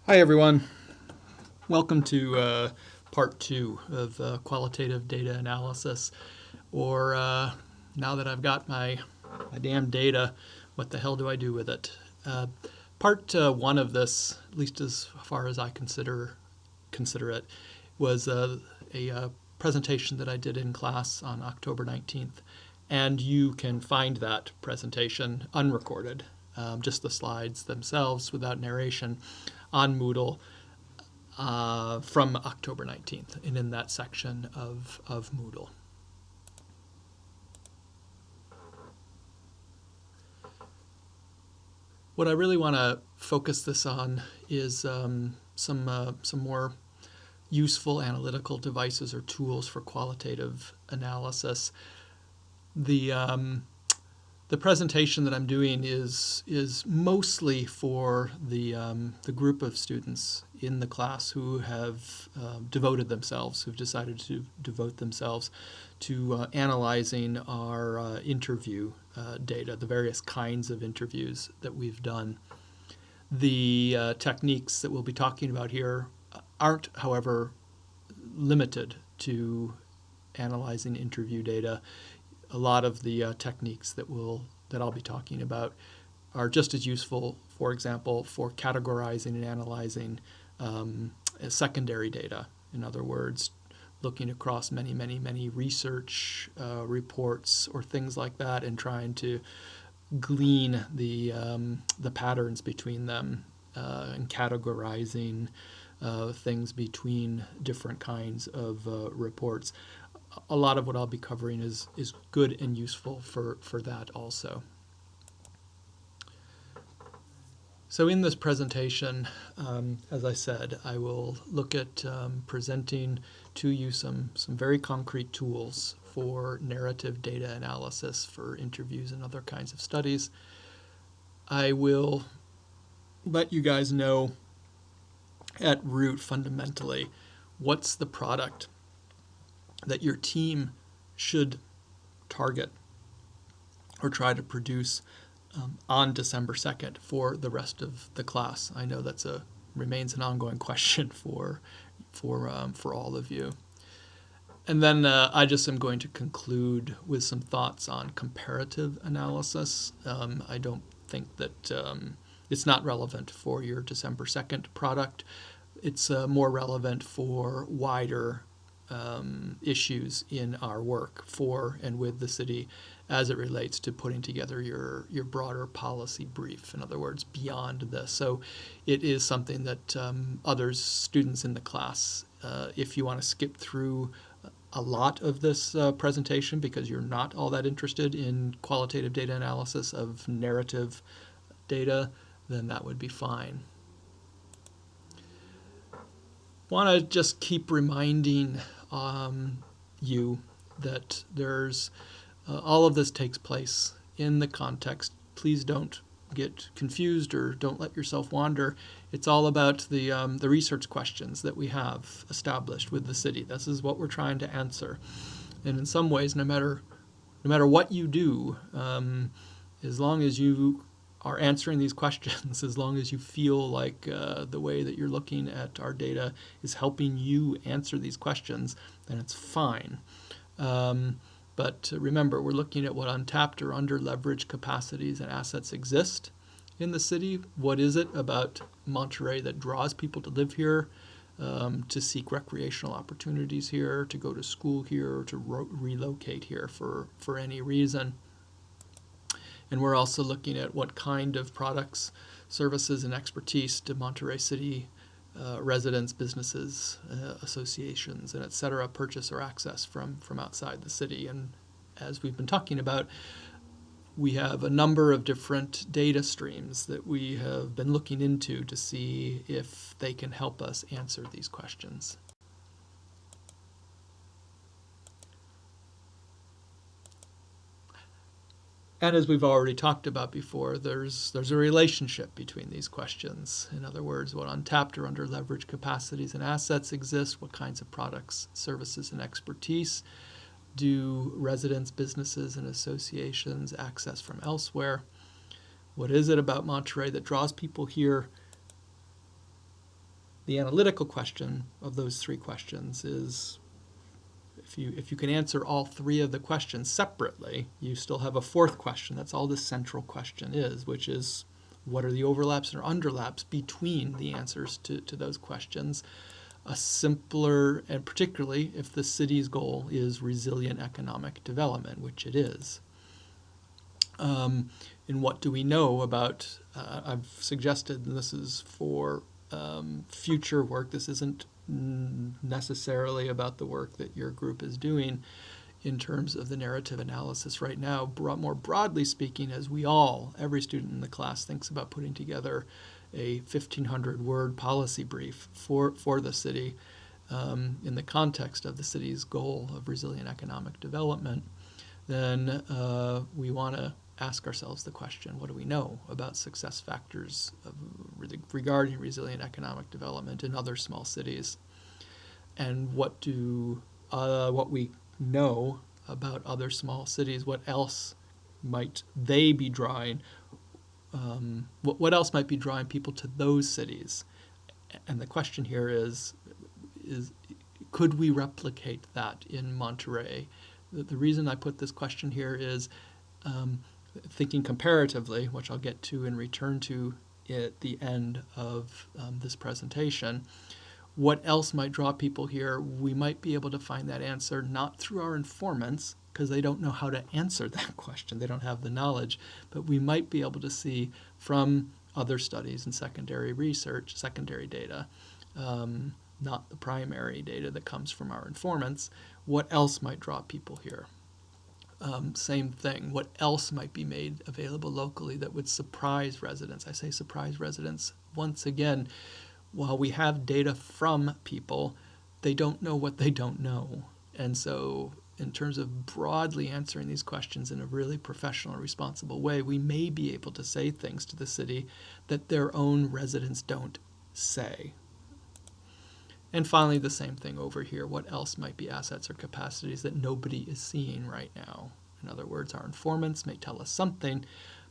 Hi, everyone. Welcome to part 2 of qualitative data analysis, or now that I've got my damn data, what the hell do I do with it? Part 1 of this, at least as far as I consider it, was a presentation that I did in class on October 19th, and you can find that presentation unrecorded, just the slides themselves without narration, on Moodle from October 19th, and in that section of Moodle. What I really want to focus this on is some more useful analytical devices or tools for qualitative analysis. The presentation that I'm doing is mostly for the group of students in the class who have devoted themselves, who've decided to devote themselves to analyzing our interview data, the various kinds of interviews that we've done. The techniques that we'll be talking about here aren't, however, limited to analyzing interview data. A lot of the techniques that I'll be talking about are just as useful, for example, for categorizing and analyzing secondary data. In other words, looking across many research reports or things like that and trying to glean the patterns between them and categorizing things between different kinds of reports. A lot of what I'll be covering is good and useful for that also. So in this presentation, as I said, I will look at presenting to you some very concrete tools for narrative data analysis for interviews and other kinds of studies. I will let you guys know at root, fundamentally, what's the product that your team should target or try to produce on December 2nd for the rest of the class. I know that's remains an ongoing question for all of you. And then I just am going to conclude with some thoughts on comparative analysis. I don't think that it's not relevant for your December 2nd product. It's more relevant for wider issues in our work for and with the city as it relates to putting together your broader policy brief. In other words, beyond this. So it is something that students in the class, if you want to skip through a lot of this presentation because you're not all that interested in qualitative data analysis of narrative data, then that would be fine. Want to just keep reminding you that there's all of this takes place in the context. Please don't get confused or don't let yourself wander. It's all about the research questions that we have established with the city. This is what we're trying to answer, and in some ways, no matter what you do, as long as you are answering these questions, as long as you feel like the way that you're looking at our data is helping you answer these questions, then it's fine. But remember, we're looking at what untapped or under-leveraged capacities and assets exist in the city. What is it about Monterey that draws people to live here, to seek recreational opportunities here, to go to school here, or to relocate here for any reason? And we're also looking at what kind of products, services, and expertise do Monterey City residents, businesses, associations, and et cetera purchase or access from outside the city. And as we've been talking about, we have a number of different data streams that we have been looking into to see if they can help us answer these questions. And as we've already talked about before, there's a relationship between these questions. In other words, what untapped or under-leveraged capacities and assets exist, what kinds of products, services, and expertise do residents, businesses, and associations access from elsewhere? What is it about Monterey that draws people here? The analytical question of those three questions is, if you can answer all three of the questions separately, you still have a fourth question. That's all the central question is, which is, what are the overlaps or underlaps between the answers to those questions? A simpler, and particularly if the city's goal is resilient economic development, which it is. And what do we know about, I've suggested, and this is for future work, this isn't necessarily about the work that your group is doing in terms of the narrative analysis right now. More broadly speaking, as every student in the class thinks about putting together a 1,500-word policy brief for the city in the context of the city's goal of resilient economic development, then we want to ask ourselves the question, what do we know about success factors regarding resilient economic development in other small cities? And what we know about other small cities, what else might they be drawing? What else might be drawing people to those cities? And the question here is could we replicate that in Monterey? The reason I put this question here is thinking comparatively, which I'll get to and return to at the end of this presentation. What else might draw people here? We might be able to find that answer not through our informants, because they don't know how to answer that question. They don't have the knowledge. But we might be able to see from other studies and secondary research, secondary data, not the primary data that comes from our informants, what else might draw people here. Same thing, what else might be made available locally that would surprise residents? I say surprise residents. Once again, while we have data from people, they don't know what they don't know. And so in terms of broadly answering these questions in a really professional and responsible way, we may be able to say things to the city that their own residents don't say. And finally, the same thing over here. What else might be assets or capacities that nobody is seeing right now? In other words, our informants may tell us something,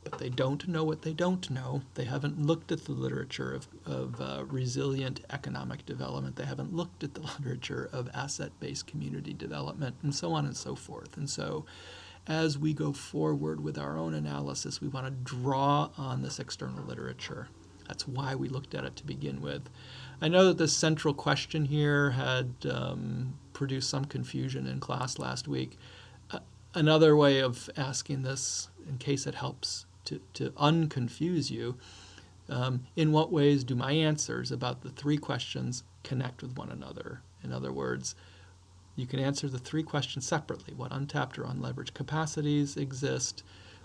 but they don't know what they don't know. They haven't looked at the literature of resilient economic development. They haven't looked at the literature of asset-based community development, and so on and so forth. And so as we go forward with our own analysis, we want to draw on this external literature. That's why we looked at it to begin with. I know that the central question here had produced some confusion in class last week. Another way of asking this, in case it helps to unconfuse you, in what ways do my answers about the three questions connect with one another? In other words, you can answer the three questions separately. What untapped or unleveraged capacities exist?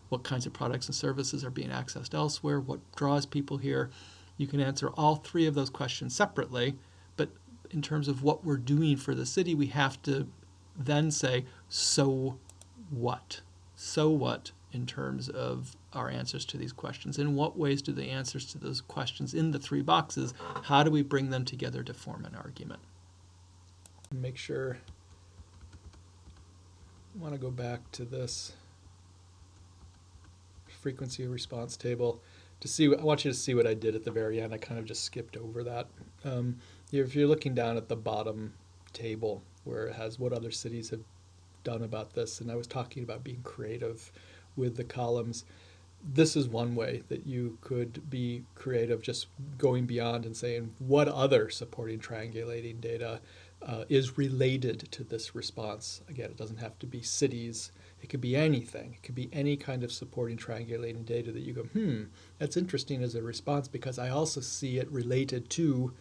What kinds of products and services are being accessed elsewhere? What draws people here? You can answer all three of those questions separately, but in terms of what we're doing for the city, we have to then say, so what? So what in terms of our answers to these questions? In what ways do the answers to those questions in the three boxes, how do we bring them together to form an argument? Make sure, I want to go back to this frequency response table to see. I want you to see what I did at the very end. I kind of just skipped over that. If you're looking down at the bottom table where it has what other cities have done about this, and I was talking about being creative with the columns, this is one way that you could be creative, just going beyond and saying what other supporting triangulating data is related to this response. Again, it doesn't have to be cities. It could be anything. It could be any kind of supporting triangulating data that you go, that's interesting as a response because I also see it related to,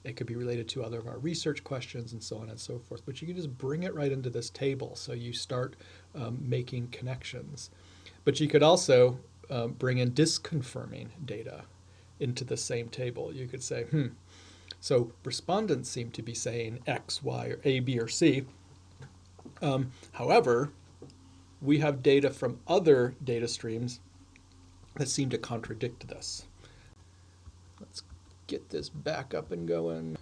it could be related to other of our research questions and so on and so forth. But you can just bring it right into this table so you start making connections. But you could also bring in disconfirming data into the same table. You could say, so respondents seem to be saying X, Y, or A, B, or C. However, we have data from other data streams that seem to contradict this. Let's get this back up and going.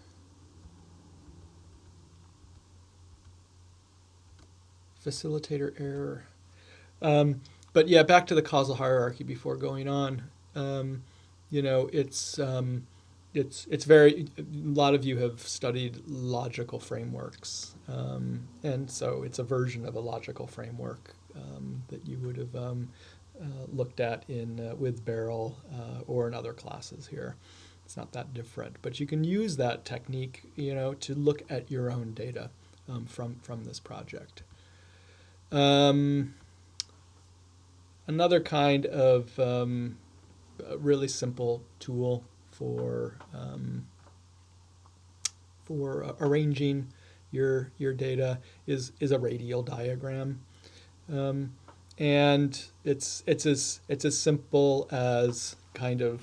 Facilitator error. But yeah, back to the causal hierarchy before going on. It's it's very, a lot of you have studied logical frameworks, and so it's a version of a logical framework that you would have looked at in with Barrel or in other classes here. It's not that different, but you can use that technique, to look at your own data from this project. Another kind of really simple tool for arranging your data is a radial diagram, and it's as simple as kind of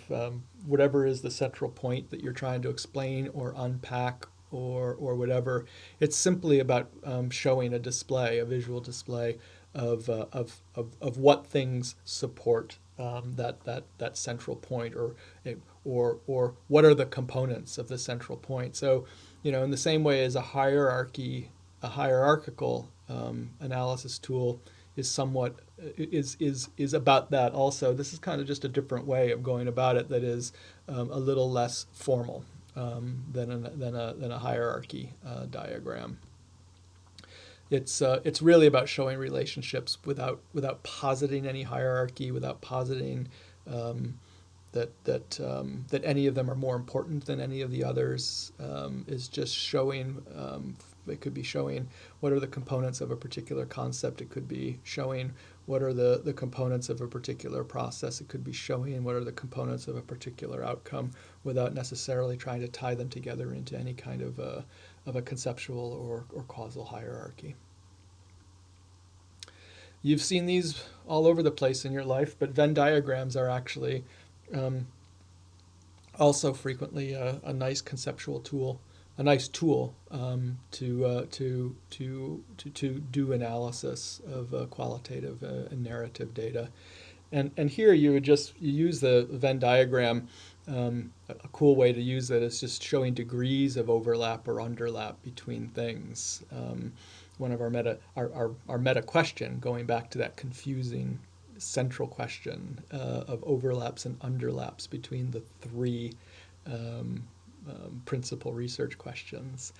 whatever is the central point that you're trying to explain or unpack or whatever. It's simply about showing a display, a visual display of what things support that central point, or what are the components of the central point. So, in the same way as a hierarchical analysis tool is about that also. This is kind of just a different way of going about it that is a little less formal than a hierarchy diagram. It's really about showing relationships without positing any hierarchy, without positing that any of them are more important than any of the others. Is just showing. It could be showing what are the components of a particular concept. It could be showing what are the components of a particular process. It could be showing what are the components of a particular outcome, without necessarily trying to tie them together into any kind of a conceptual or causal hierarchy. You've seen these all over the place in your life, but Venn diagrams are actually also frequently a nice conceptual tool, a nice tool to do analysis of qualitative and narrative data. And here you would just use the Venn diagram. A cool way to use it is just showing degrees of overlap or underlap between things. One of our meta question, going back to that confusing central question of overlaps and underlaps between the three principal research questions.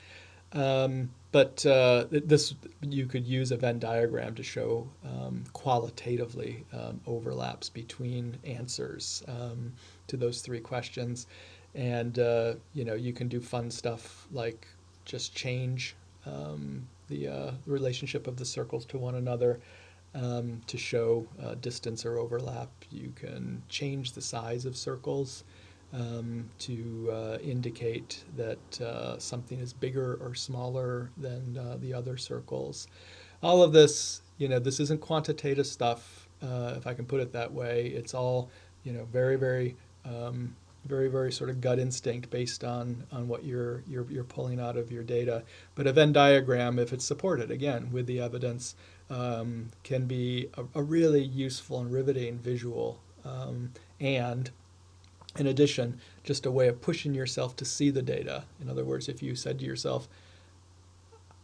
But this, you could use a Venn diagram to show qualitatively overlaps between answers to those three questions. And you can do fun stuff like just change the relationship of the circles to one another to show distance or overlap. You can change the size of circles to indicate that something is bigger or smaller than the other circles. All of this, this isn't quantitative stuff, if I can put it that way. It's all, very, very, very, very sort of gut instinct based on what you're pulling out of your data. But a Venn diagram, if it's supported, again, with the evidence, can be a really useful and riveting visual, and in addition, just a way of pushing yourself to see the data. In other words, if you said to yourself,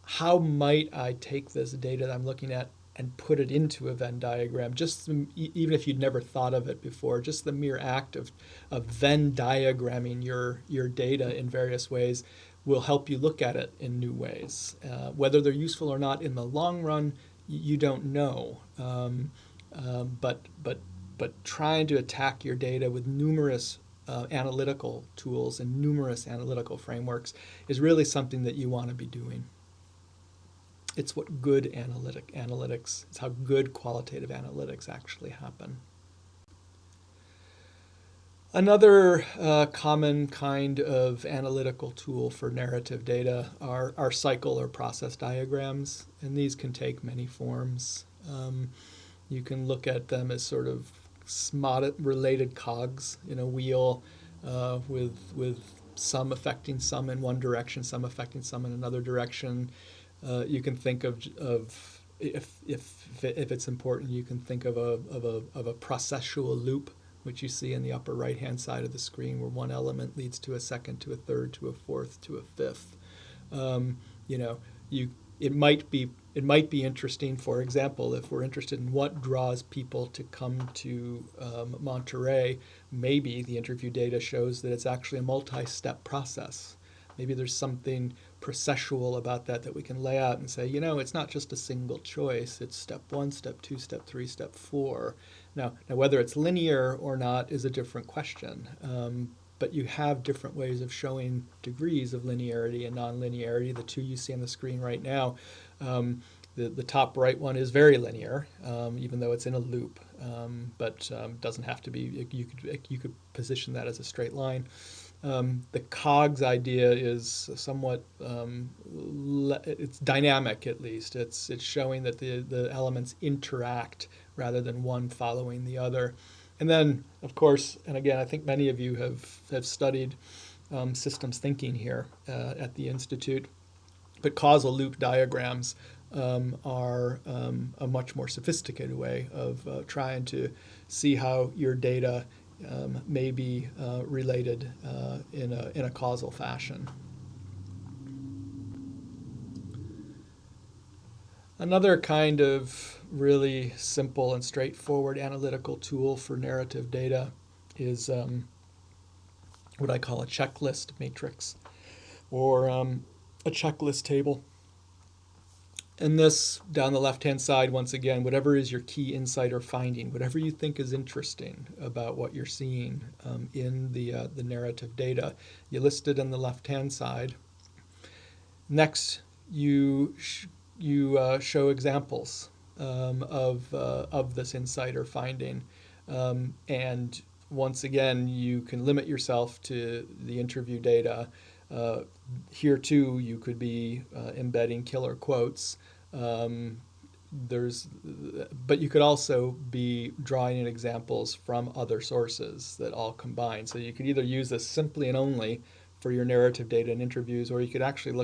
how might I take this data that I'm looking at and put it into a Venn diagram, even if you'd never thought of it before, just the mere act of Venn diagramming your data in various ways will help you look at it in new ways. Whether they're useful or not in the long run, you don't know. But trying to attack your data with numerous analytical tools and numerous analytical frameworks is really something that you want to be doing. It's what good analytics, it's how good qualitative analytics actually happen. Another common kind of analytical tool for narrative data are cycle or process diagrams, and these can take many forms. You can look at them as sort of related cogs in a wheel, with some affecting some in one direction, some affecting some in another direction. You can think of if it's important, you can think of a processual loop, which you see in the upper right hand side of the screen, where one element leads to a second, to a third, to a fourth, to a fifth. It might be it might be interesting, for example, if we're interested in what draws people to come to Monterey, maybe the interview data shows that it's actually a multi-step process. Maybe there's something processual about that we can lay out and say, it's not just a single choice. It's step 1, step 2, step 3, step 4. Now whether it's linear or not is a different question. But you have different ways of showing degrees of linearity and nonlinearity. The two you see on the screen right now, the top right one is very linear, even though it's in a loop, but doesn't have to be. You could position that as a straight line. The cogs idea is somewhat it's dynamic, at least. It's showing that the elements interact rather than one following the other. And then, of course, and again, I think many of you have studied systems thinking here at the Institute, but causal loop diagrams are a much more sophisticated way of trying to see how your data may be related in a causal fashion. Another kind of really simple and straightforward analytical tool for narrative data is what I call a checklist matrix, or a checklist table. And this, down the left-hand side, once again, whatever is your key insight or finding, whatever you think is interesting about what you're seeing in the narrative data, you list it on the left-hand side. Next, you show examples of this insight or finding, and once again, you can limit yourself to the interview data. Here too, you could be embedding killer quotes. But you could also be drawing in examples from other sources that all combine. So you could either use this simply and only for your narrative data and interviews, or you could actually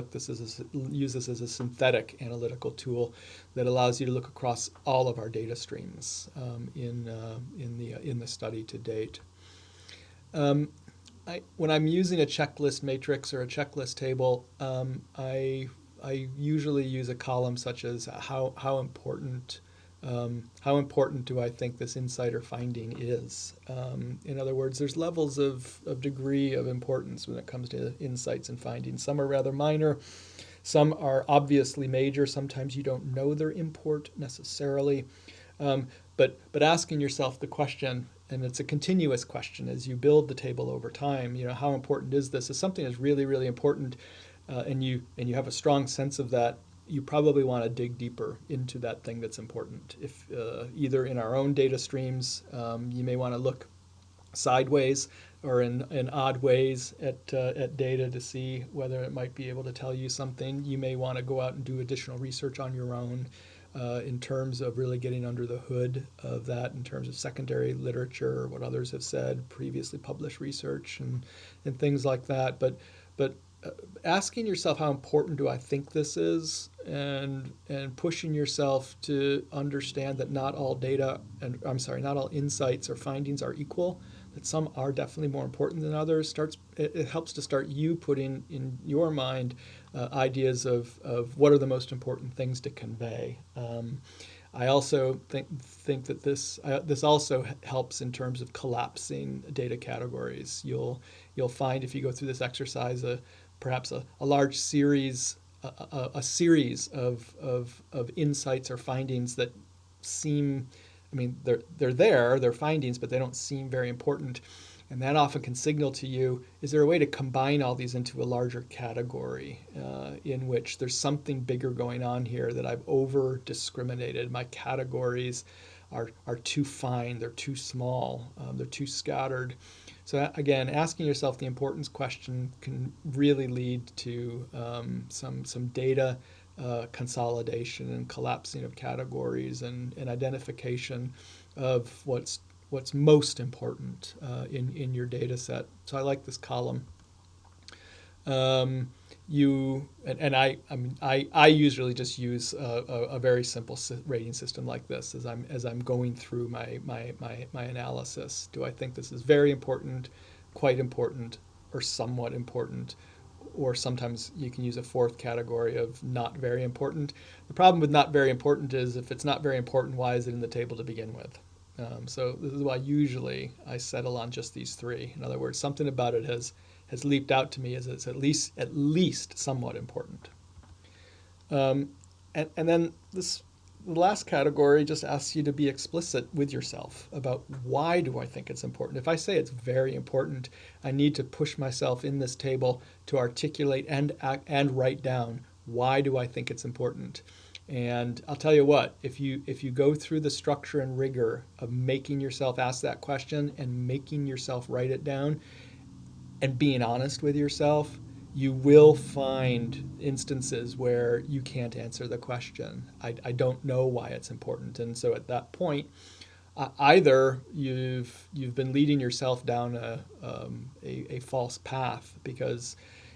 use this as a synthetic analytical tool that allows you to look across all of our data streams in the study to date. When I'm using a checklist matrix or a checklist table, I usually use a column such as how important do I think this insight or finding is. In other words, there's levels of degree of importance when it comes to insights and findings. Some are rather minor. Some are obviously major. Sometimes you don't know their import necessarily. But asking yourself the question, and it's a continuous question as you build the table over time, how important is this? If something is really, really important, and you have a strong sense of that, you probably want to dig deeper into that thing that's important. If either in our own data streams, you may want to look sideways or in odd ways at data to see whether it might be able to tell you something. You may want to go out and do additional research on your own in terms of really getting under the hood of that, in terms of secondary literature, what others have said, previously published research, and things like that. But asking yourself how important do I think this is, and pushing yourself to understand that not all insights or findings are equal, that some are definitely more important than others, it helps to start you putting in your mind ideas of what are the most important things to convey. I also think that this also helps in terms of collapsing data categories. You'll find if you go through this exercise perhaps a large series, a series of insights or findings that seem, they're findings, but they don't seem very important. And that often can signal to you, is there a way to combine all these into a larger category in which there's something bigger going on here that I've over-discriminated? My categories are too fine, they're too small, they're too scattered. So again, asking yourself the importance question can really lead to some data consolidation and collapsing of categories and identification of what's most important in your data set. So I like this column. I usually just use a very simple rating system like this as I'm going through my analysis. Do I think this is very important, quite important, or somewhat important? or sometimes you can use a fourth category of not very important. The problem with not very important is if it's not very important, why is it in the table to begin with? So this is why usually I settle on just these three. In other words, something about it has leaped out to me as it's at least somewhat important. And then the last category just asks you to be explicit with yourself about why do I think it's important. If I say it's very important, I need to push myself in this table to articulate and write down why do I think it's important. And I'll tell you what, if you go through the structure and rigor of making yourself ask that question and making yourself write it down and being honest with yourself, you will find instances where you can't answer the question. I don't know why it's important. And so at that point, either you've been leading yourself down a false path, because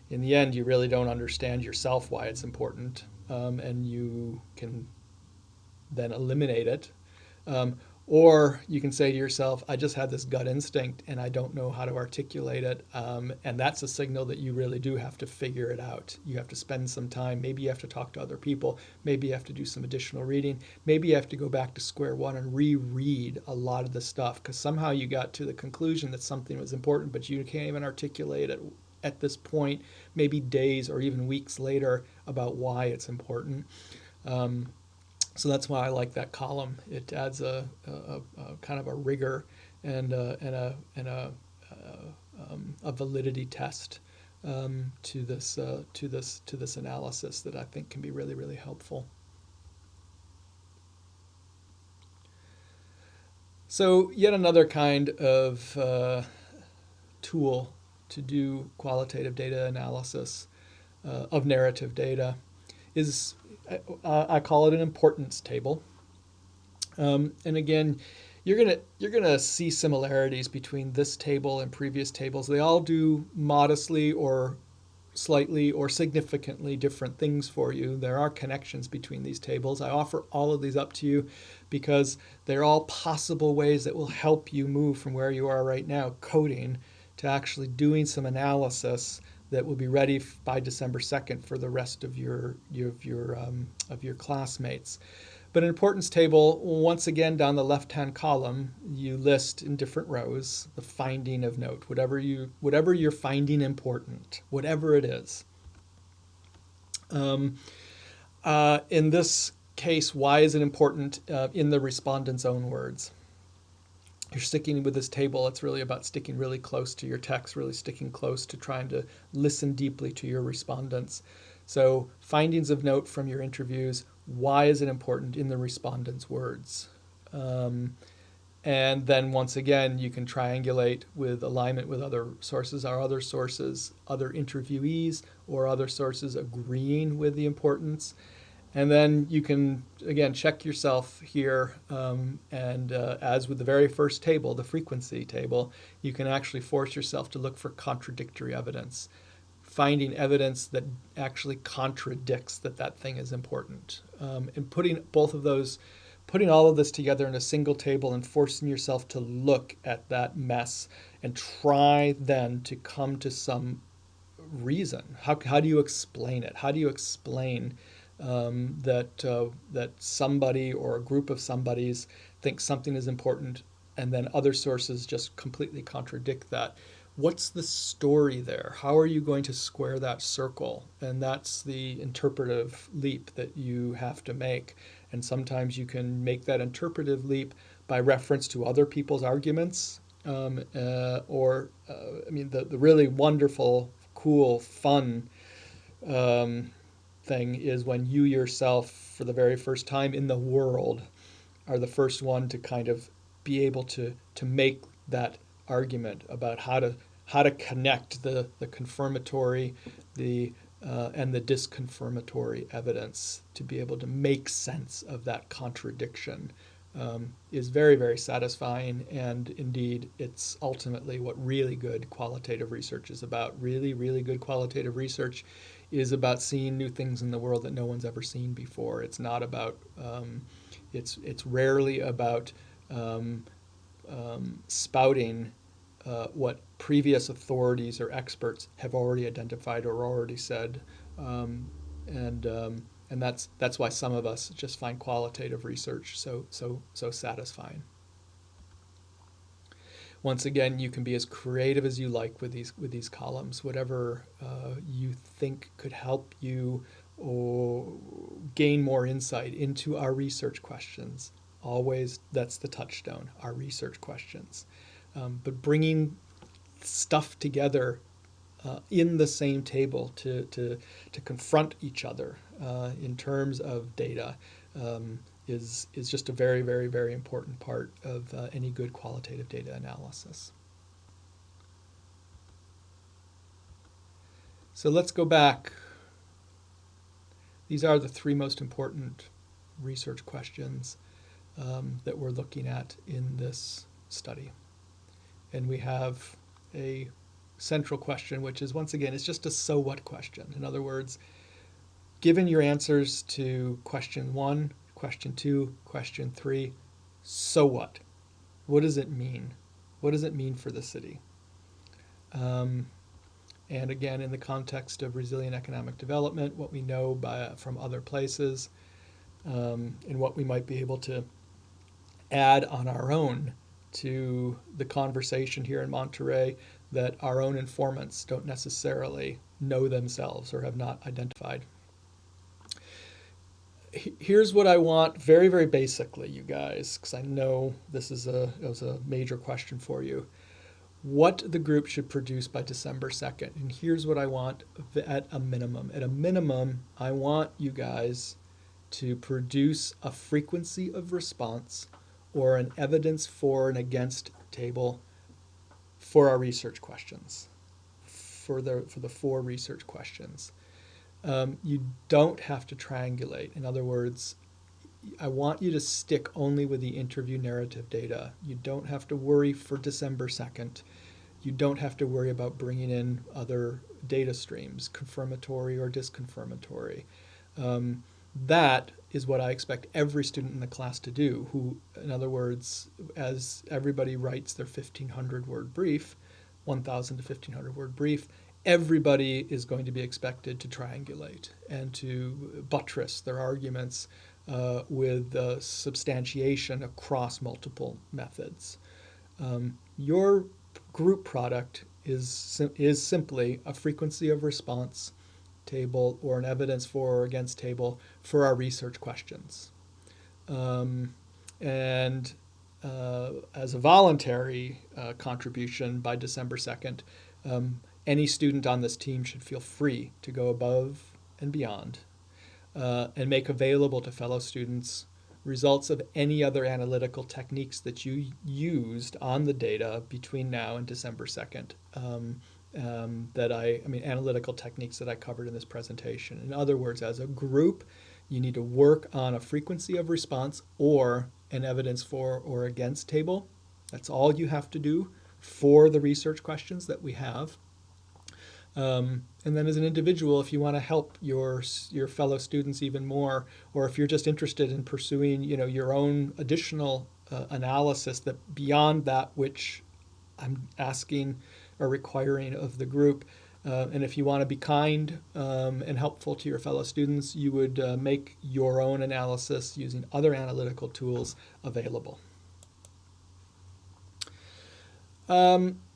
in the end you really don't understand yourself why it's important, and you can then eliminate it. Or you can say to yourself, I just had this gut instinct and I don't know how to articulate it. And that's a signal that you really do have to figure it out. You have to spend some time. Maybe you have to talk to other people. Maybe you have to do some additional reading. Maybe you have to go back to square one and reread a lot of the stuff, because somehow you got to the conclusion that something was important, but you can't even articulate it at this point, maybe days or even weeks later, about why it's important. So that's why I like that column. It adds a kind of a rigor and a validity test to this analysis that I think can be really, really helpful. So yet another kind of tool to do qualitative data analysis of narrative data is, I call it an importance table. And again, you're gonna see similarities between this table and previous tables. They all do modestly or slightly or significantly different things for you. There are connections between these tables. I offer all of these up to you because they're all possible ways that will help you move from where you are right now, coding, to actually doing some analysis that will be ready by December 2nd for the rest of your classmates. But an importance table, once again, down the left-hand column, you list in different rows the finding of note, whatever you're finding important, whatever it is. In this case, why is it important in the respondent's own words? You're sticking with this table, it's really about sticking really close to your text, really sticking close to trying to listen deeply to your respondents. So findings of note from your interviews, why is it important in the respondent's words? And then once again, you can triangulate with alignment with other sources, other interviewees, or other sources agreeing with the importance. And then you can, again, check yourself here, and as with the very first table, the frequency table, you can actually force yourself to look for contradictory evidence, finding evidence that actually contradicts that thing is important. And putting all of this together in a single table and forcing yourself to look at that mess and try then to come to some reason. How do you explain it? How do you explain that somebody or a group of somebodies think something is important and then other sources just completely contradict that? What's the story there? How are you going to square that circle? And that's the interpretive leap that you have to make. And sometimes you can make that interpretive leap by reference to other people's arguments, the really wonderful, cool, fun thing is when you yourself, for the very first time in the world, are the first one to kind of be able to make that argument about how to connect the confirmatory and the disconfirmatory evidence, to be able to make sense of that contradiction, is very, very satisfying. And indeed, it's ultimately what really good qualitative research is about. Really, really good qualitative research is about seeing new things in the world that no one's ever seen before. It's not about, it's rarely about spouting what previous authorities or experts have already identified or already said, and that's why some of us just find qualitative research so satisfying. Once again, you can be as creative as you like with these columns. Whatever you think could help you or gain more insight into our research questions. Always, that's the touchstone, our research questions. But bringing stuff together in the same table to confront each other in terms of data is just a very, very, very important part of any good qualitative data analysis. So let's go back. These are the three most important research questions that we're looking at in this study. And we have a central question, which is, once again, it's just a so what question. In other words, given your answers to question 1, question 2, question 3, so what? What does it mean? What does it mean for the city? And again, in the context of resilient economic development, what we know from other places, and what we might be able to add on our own to the conversation here in Monterey that our own informants don't necessarily know themselves or have not identified. Here's what I want very, very basically, you guys, because I know this is was a major question for you. What the group should produce by December 2nd. And here's what I want at a minimum. At a minimum, I want you guys to produce a frequency of response or an evidence for and against table for our research questions, for the 4 research questions. You don't have to triangulate. In other words, I want you to stick only with the interview narrative data. You don't have to worry for December 2nd. You don't have to worry about bringing in other data streams, confirmatory or disconfirmatory. That is what I expect every student in the class to do, who, in other words, as everybody writes their 1,500-word brief, 1,000 to 1,500 word brief, everybody is going to be expected to triangulate and to buttress their arguments with substantiation across multiple methods. Your group product is simply a frequency of response table or an evidence for or against table for our research questions. And as a voluntary contribution by December 2nd, any student on this team should feel free to go above and beyond and make available to fellow students results of any other analytical techniques that you used on the data between now and December 2nd. Analytical techniques that I covered in this presentation. In other words, as a group, you need to work on a frequency of response or an evidence for or against table. That's all you have to do for the research questions that we have. And then as an individual, if you want to help your fellow students even more, or if you're just interested in pursuing, your own additional analysis that beyond that which I'm asking or requiring of the group, and if you want to be kind and helpful to your fellow students, you would make your own analysis using other analytical tools available.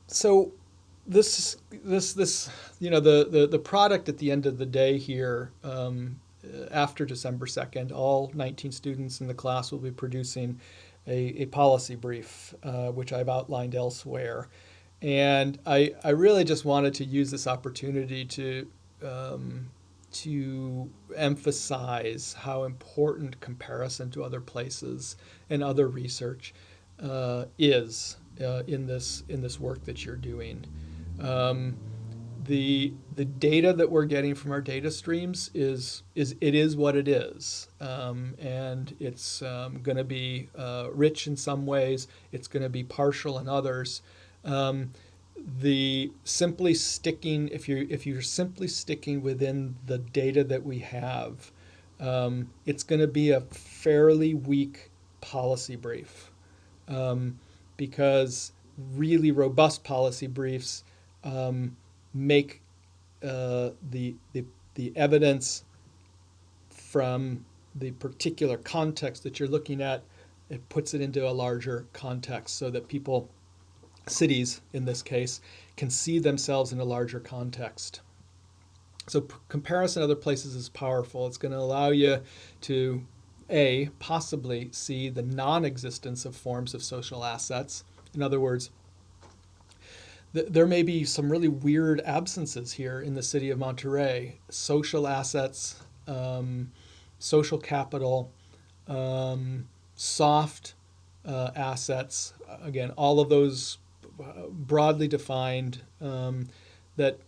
So this the product at the end of the day here, after December 2nd, all 19 students in the class will be producing a policy brief, which I've outlined elsewhere. And I really just wanted to use this opportunity to emphasize how important comparison to other places and other research is in this work that you're doing. The data that we're getting from our data streams is what it is, and it's going to be rich in some ways. It's going to be partial in others. If you're simply sticking within the data that we have, it's going to be a fairly weak policy brief, because really robust policy briefs make the evidence from the particular context that you're looking at, it puts it into a larger context so that people, cities in this case, can see themselves in a larger context. So comparison to other places is powerful. It's going to allow you to, A, possibly see the non-existence of forms of social assets. In other words, there may be some really weird absences here in the city of Monterey. Social assets, social capital, soft assets, again, all of those broadly defined that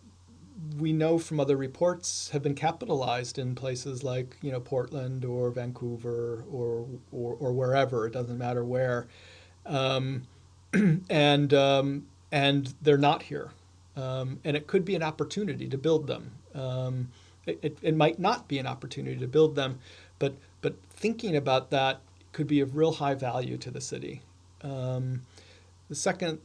we know from other reports have been capitalized in places like Portland or Vancouver or wherever. It doesn't matter where, and they're not here, and it could be an opportunity to build them. It might not be an opportunity to build them, but thinking about that could be of real high value to the city. The second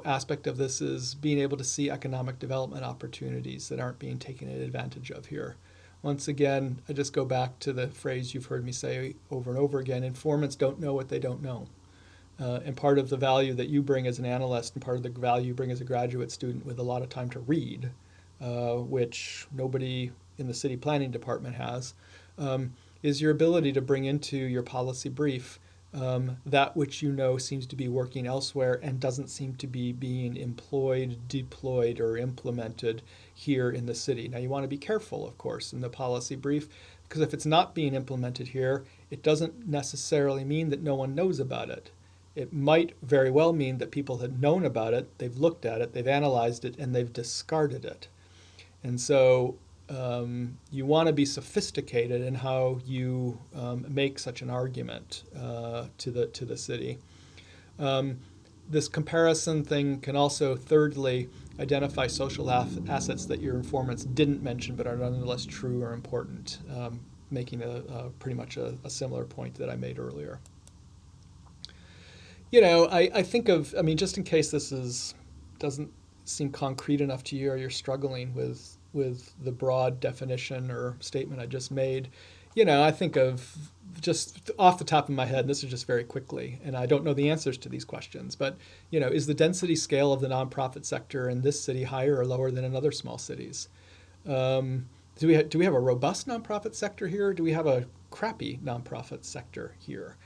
aspect of this is being able to see economic development opportunities that aren't being taken advantage of here. Once again, I just go back to the phrase you've heard me say over and over again: informants don't know what they don't know. And part of the value that you bring as an analyst and part of the value you bring as a graduate student with a lot of time to read, which nobody in the city planning department has, is your ability to bring into your policy brief that which seems to be working elsewhere and doesn't seem to be being employed, deployed, or implemented here in the city. Now, you want to be careful, of course, in the policy brief, because if it's not being implemented here, it doesn't necessarily mean that no one knows about it. It might very well mean that people had known about it, they've looked at it, they've analyzed it, and they've discarded it. And so you want to be sophisticated in how you make such an argument to the city. This comparison thing can also, thirdly, identify social assets that your informants didn't mention but are nonetheless true or important, making pretty much a similar point that I made earlier. I think of, just in case this doesn't seem concrete enough to you or you're struggling with the broad definition or statement I just made, I think of, just off the top of my head, and this is just very quickly, and I don't know the answers to these questions, but, is the density scale of the nonprofit sector in this city higher or lower than in other small cities? Do we have a robust nonprofit sector here? Or do we have a crappy nonprofit sector here?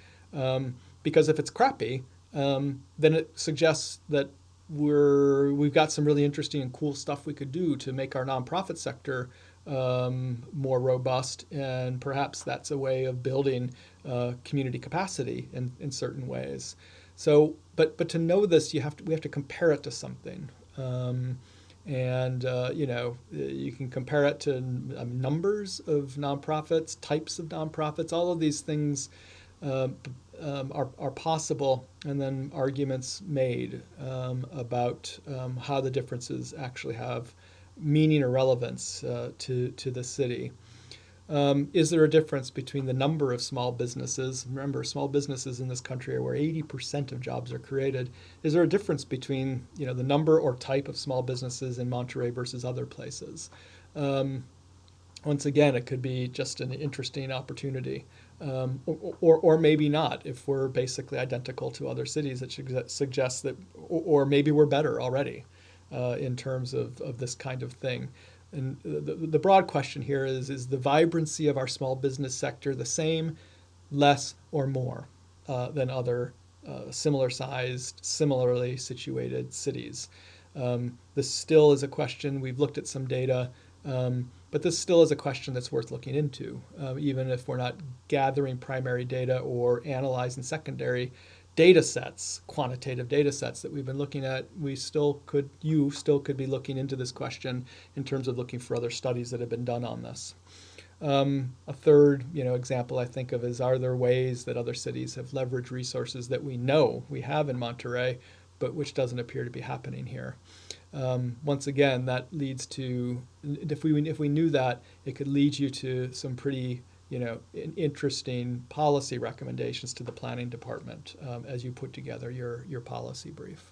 Because if it's crappy, then it suggests that we've got some really interesting and cool stuff we could do to make our nonprofit sector more robust, and perhaps that's a way of building community capacity in certain ways. So, but to know this, we have to compare it to something, and you can compare it to numbers of nonprofits, types of nonprofits. All of these things are possible, and then arguments made about how the differences actually have meaning or relevance to the city. Is there a difference between the number of small businesses? Remember, small businesses in this country are where 80% of jobs are created. Is there a difference between the number or type of small businesses in Monterey versus other places? Once again, it could be just an interesting opportunity. Or maybe not. If we're basically identical to other cities, it suggests that, or maybe we're better already in terms of this kind of thing. And the broad question here is the vibrancy of our small business sector the same, less, or more than other similar-sized, similarly situated cities? This still is a question. We've looked at some data. But this still is a question that's worth looking into, even if we're not gathering primary data or analyzing secondary data sets, quantitative data sets that we've been looking at. You still could be looking into this question in terms of looking for other studies that have been done on this. A third, example I think of is, are there ways that other cities have leveraged resources that we know we have in Monterey, but which doesn't appear to be happening here? Once again, that leads to, if we knew that, it could lead you to some pretty interesting policy recommendations to the planning department as you put together your policy brief.